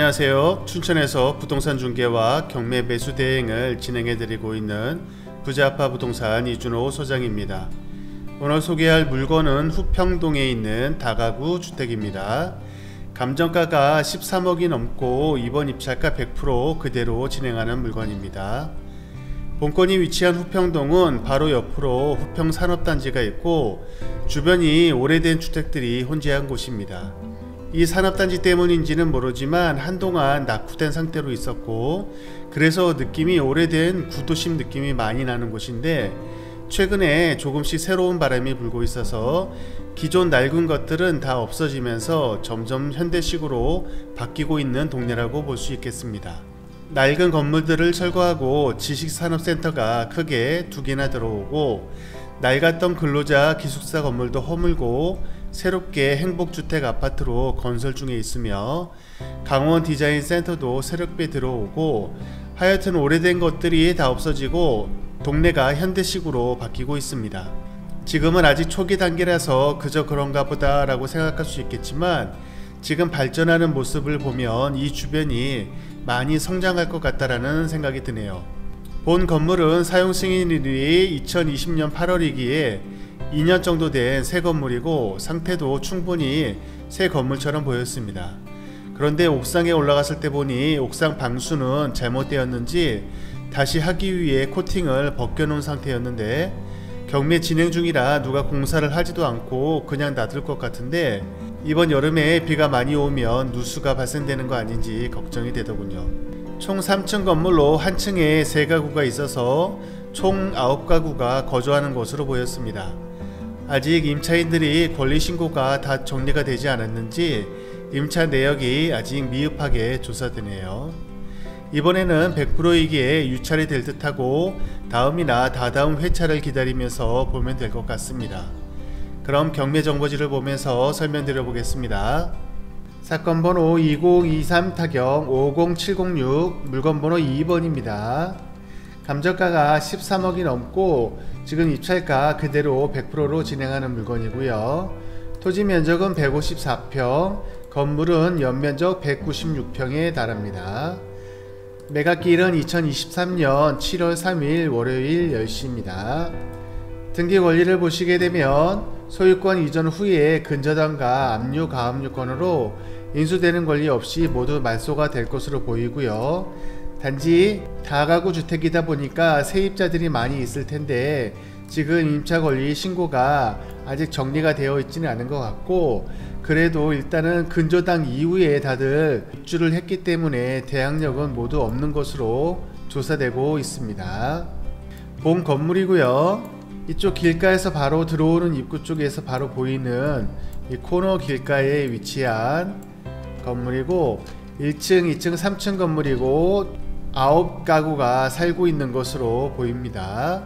안녕하세요. 춘천에서 부동산 중개와 경매 매수 대행을 진행해드리고 있는 부자아파 부동산 이준호 소장입니다. 오늘 소개할 물건은 후평동에 있는 다가구 주택입니다. 감정가가 13억이 넘고 이번 입찰가 100% 그대로 진행하는 물건입니다. 본건이 위치한 후평동은 바로 옆으로 후평산업단지가 있고 주변이 오래된 주택들이 혼재한 곳입니다. 이 산업단지 때문인지는 모르지만 한동안 낙후된 상태로 있었고 그래서 느낌이 오래된 구도심 느낌이 많이 나는 곳인데 최근에 조금씩 새로운 바람이 불고 있어서 기존 낡은 것들은 다 없어지면서 점점 현대식으로 바뀌고 있는 동네라고 볼 수 있겠습니다. 낡은 건물들을 철거하고 지식산업센터가 크게 2개나 들어오고 낡았던 근로자 기숙사 건물도 허물고 새롭게 행복주택 아파트로 건설 중에 있으며 강원 디자인센터도 새롭게 들어오고 하여튼 오래된 것들이 다 없어지고 동네가 현대식으로 바뀌고 있습니다. 지금은 아직 초기 단계라서 그저 그런가 보다 라고 생각할 수 있겠지만 지금 발전하는 모습을 보면 이 주변이 많이 성장할 것 같다라는 생각이 드네요. 본 건물은 사용 승인일이 2020년 8월이기에 2년 정도 된 새 건물이고 상태도 충분히 새 건물처럼 보였습니다. 그런데 옥상에 올라갔을 때 보니 옥상 방수는 잘못되었는지 다시 하기 위해 코팅을 벗겨놓은 상태였는데 경매 진행 중이라 누가 공사를 하지도 않고 그냥 놔둘 것 같은데 이번 여름에 비가 많이 오면 누수가 발생되는 거 아닌지 걱정이 되더군요. 총 3층 건물로 한 층에 3가구가 있어서 총 9가구가 거주하는 것으로 보였습니다. 아직 임차인들이 권리신고가 다 정리가 되지 않았는지 임차 내역이 아직 미흡하게 조사되네요. 이번에는 100%이기에 유찰이 될 듯하고 다음이나 다다음 회차를 기다리면서 보면 될 것 같습니다. 그럼 경매 정보지를 보면서 설명드려 보겠습니다. 사건 번호 2023 타경 50706 물건 번호 2번입니다. 감정가가 13억이 넘고 지금 입찰가 그대로 100%로 진행하는 물건이고요. 토지 면적은 154평, 건물은 연면적 196평에 달합니다. 매각기일은 2023년 7월 3일 월요일 10시입니다. 등기 권리를 보시게 되면 소유권 이전 후에 근저당과 압류 가압류권으로 인수되는 권리 없이 모두 말소가 될 것으로 보이고요. 단지 다가구 주택이다 보니까 세입자들이 많이 있을 텐데 지금 임차 권리 신고가 아직 정리가 되어 있지는 않은 것 같고 그래도 일단은 근저당 이후에 다들 입주를 했기 때문에 대항력은 모두 없는 것으로 조사되고 있습니다. 본 건물이고요. 이쪽 길가에서 바로 들어오는 입구 쪽에서 바로 보이는 이 코너 길가에 위치한 건물이고 1층, 2층, 3층 건물이고 9가구가 살고 있는 것으로 보입니다.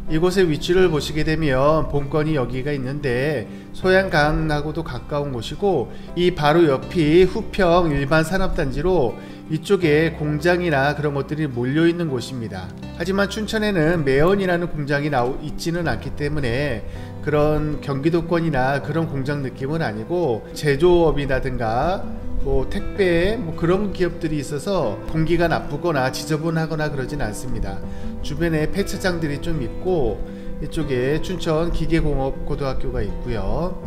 이곳의 위치를 보시게 되면 본건이 여기가 있는데 소양강하고도 가까운 곳이고 이 바로 옆이 후평 일반 산업단지로 이쪽에 공장이나 그런 것들이 몰려있는 곳입니다. 하지만 춘천에는 매연이라는 공장이 있지는 않기 때문에 그런 경기도권이나 그런 공장 느낌은 아니고 제조업이라든가 택배 그런 기업들이 있어서 공기가 나쁘거나 지저분하거나 그러진 않습니다. 주변에 폐차장들이 좀 있고 이쪽에 춘천 기계공업고등학교가 있고요.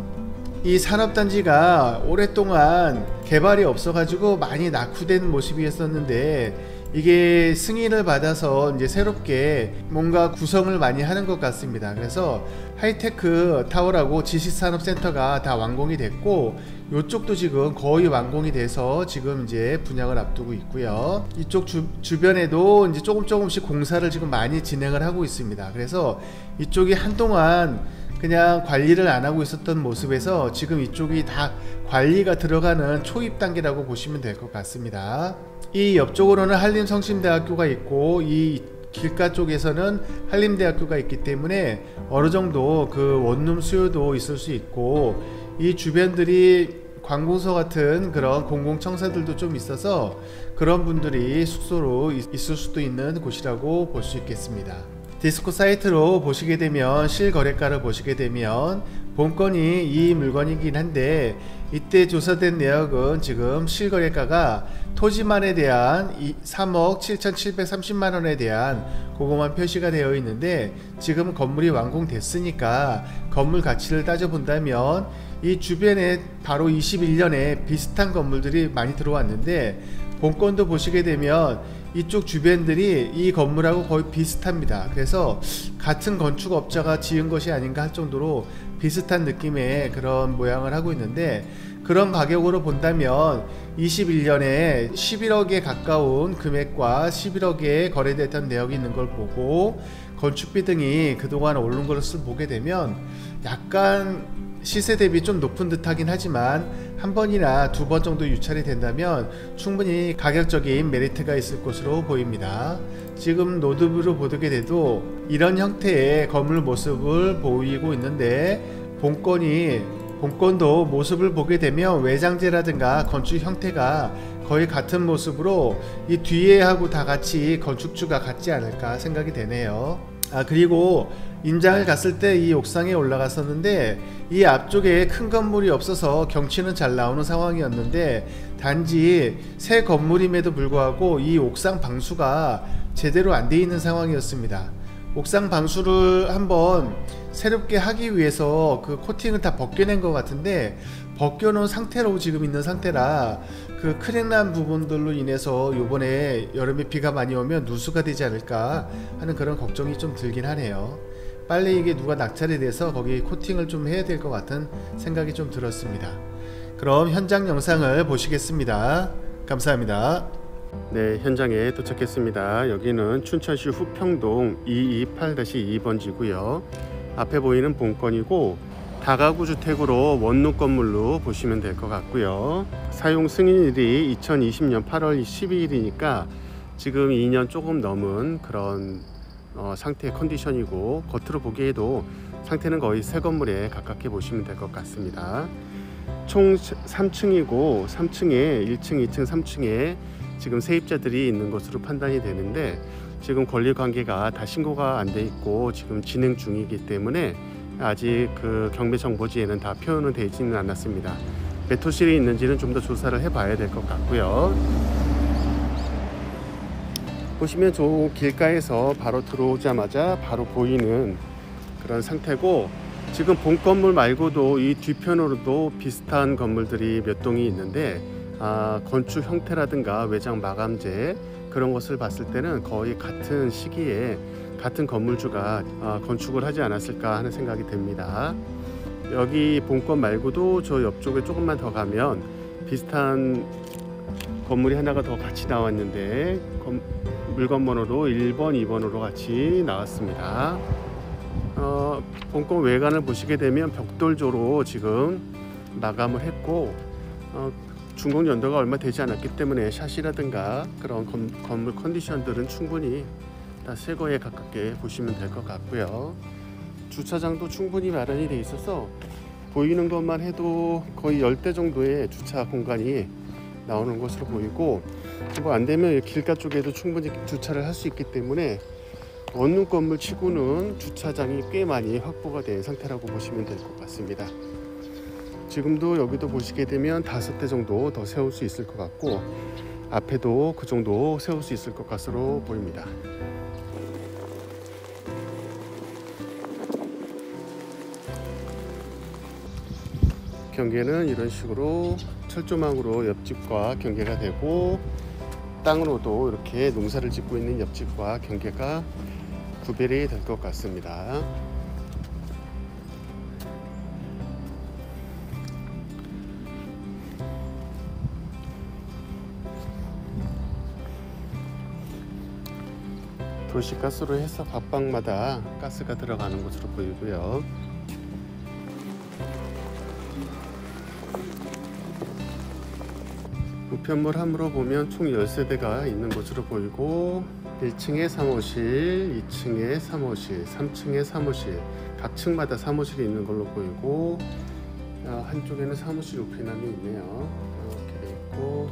이 산업단지가 오랫동안 개발이 없어가지고 많이 낙후된 모습이었었는데 이게 승인을 받아서 이제 새롭게 뭔가 구성을 많이 하는 것 같습니다. 그래서 하이테크 타워라고 지식산업센터가 다 완공이 됐고 이쪽도 지금 거의 완공이 돼서 지금 이제 분양을 앞두고 있고요. 이쪽 주변에도 이제 조금씩 공사를 지금 많이 진행을 하고 있습니다. 그래서 이쪽이 한동안 그냥 관리를 안 하고 있었던 모습에서 지금 이쪽이 다 관리가 들어가는 초입 단계라고 보시면 될 것 같습니다. 이 옆쪽으로는 한림성심대학교가 있고 이 길가 쪽에서는 한림대학교가 있기 때문에 어느 정도 그 원룸 수요도 있을 수 있고 이 주변들이 관공서 같은 그런 공공청사들도 좀 있어서 그런 분들이 숙소로 있을 수도 있는 곳이라고 볼 수 있겠습니다. 디스코 사이트로 보시게 되면 실거래가를 보시게 되면 본건이 이 물건이긴 한데, 이때 조사된 내역은 지금 실거래가가 토지만에 대한 3억 7,730만원에 대한 그것만 표시가 되어 있는데, 지금 건물이 완공됐으니까 건물 가치를 따져본다면 이 주변에 바로 21년에 비슷한 건물들이 많이 들어왔는데, 본건도 보시게 되면 이쪽 주변들이 이 건물하고 거의 비슷합니다. 그래서 같은 건축업자가 지은 것이 아닌가 할 정도로 비슷한 느낌의 그런 모양을 하고 있는데, 그런 가격으로 본다면 21년에 11억에 가까운 금액과 11억에 거래됐던 내역이 있는 걸 보고 건축비 등이 그동안 오른 것을 보게 되면 약간 시세 대비 좀 높은 듯 하긴 하지만, 한 번이나 두 번 정도 유찰이 된다면 충분히 가격적인 메리트가 있을 것으로 보입니다. 지금 노드뷰로 보게 돼도 이런 형태의 건물 모습을 보이고 있는데, 본건도 모습을 보게 되면 외장재라든가 건축 형태가 거의 같은 모습으로 이 뒤에 하고 다 같이 건축주가 같지 않을까 생각이 되네요. 그리고 임장을 갔을 때 이 옥상에 올라갔었는데, 이 앞쪽에 큰 건물이 없어서 경치는 잘 나오는 상황이었는데, 단지 새 건물임에도 불구하고 이 옥상 방수가 제대로 안 돼 있는 상황이었습니다. 옥상 방수를 한번 새롭게 하기 위해서 그 코팅을 다 벗겨낸 것 같은데, 벗겨놓은 상태로 지금 있는 상태라 그 크랙난 부분들로 인해서 요번에 여름에 비가 많이 오면 누수가 되지 않을까 하는 그런 걱정이 좀 들긴 하네요. 빨리 이게 누가 낙찰이 돼서 거기 코팅을 좀 해야 될 것 같은 생각이 좀 들었습니다. 그럼 현장 영상을 보시겠습니다. 감사합니다. 네, 현장에 도착했습니다. 여기는 춘천시 후평동 228-2번지고요. 앞에 보이는 본건이고, 다가구 주택으로 원룸 건물로 보시면 될 것 같고요. 사용 승인일이 2020년 8월 12일이니까 지금 2년 조금 넘은 그런 상태의 컨디션이고, 겉으로 보기에도 상태는 거의 새 건물에 가깝게 보시면 될 것 같습니다. 총 3층이고 3층에 1층, 2층, 3층에 지금 세입자들이 있는 것으로 판단이 되는데, 지금 권리관계가 다 신고가 안 돼 있고 지금 진행 중이기 때문에 아직 그 경매정보지에는 다 표현은 되지는 않았습니다. 몇 호실이 있는지는 좀 더 조사를 해봐야 될 것 같고요. 보시면 저 길가에서 바로 들어오자마자 바로 보이는 그런 상태고, 지금 본 건물 말고도 이 뒤편으로도 비슷한 건물들이 몇 동이 있는데, 건축 형태라든가 외장 마감재 그런 것을 봤을 때는 거의 같은 시기에 같은 건물주가 건축을 하지 않았을까 하는 생각이 듭니다. 여기 본건 말고도 저 옆쪽에 조금만 더 가면 비슷한 건물이 하나가 더 같이 나왔는데, 물건 번호도 1번, 2번으로 같이 나왔습니다. 본건 외관을 보시게 되면 벽돌조로 지금 마감을 했고, 준공 연도가 얼마 되지 않았기 때문에 샷이라든가 그런 건물 컨디션들은 충분히 다 새거에 가깝게 보시면 될 것 같고요. 주차장도 충분히 마련이 되어 있어서 보이는 것만 해도 거의 10대 정도의 주차 공간이 나오는 것으로 보이고, 뭐 안되면 길가 쪽에도 충분히 주차를 할 수 있기 때문에 원룸 건물 치고는 주차장이 꽤 많이 확보가 된 상태라고 보시면 될 것 같습니다. 지금도 여기도 보시게 되면 5대 정도 더 세울 수 있을 것 같고, 앞에도 그 정도 세울 수 있을 것 같으로 보입니다. 경계는 이런 식으로 철조망으로 옆집과 경계가 되고, 땅으로도 이렇게 농사를 짓고 있는 옆집과 경계가 구별이 될 것 같습니다. 도시가스로 해서 각 방마다 가스가 들어가는 것으로 보이고요. 우편물 함으로 보면 총 10세대가 있는 것으로 보이고, 1층에 사무실, 2층에 사무실, 3층에 사무실, 각 층마다 사무실이 있는 걸로 보이고, 한쪽에는 사무실 우편함이 있네요. 이렇게 돼 있고,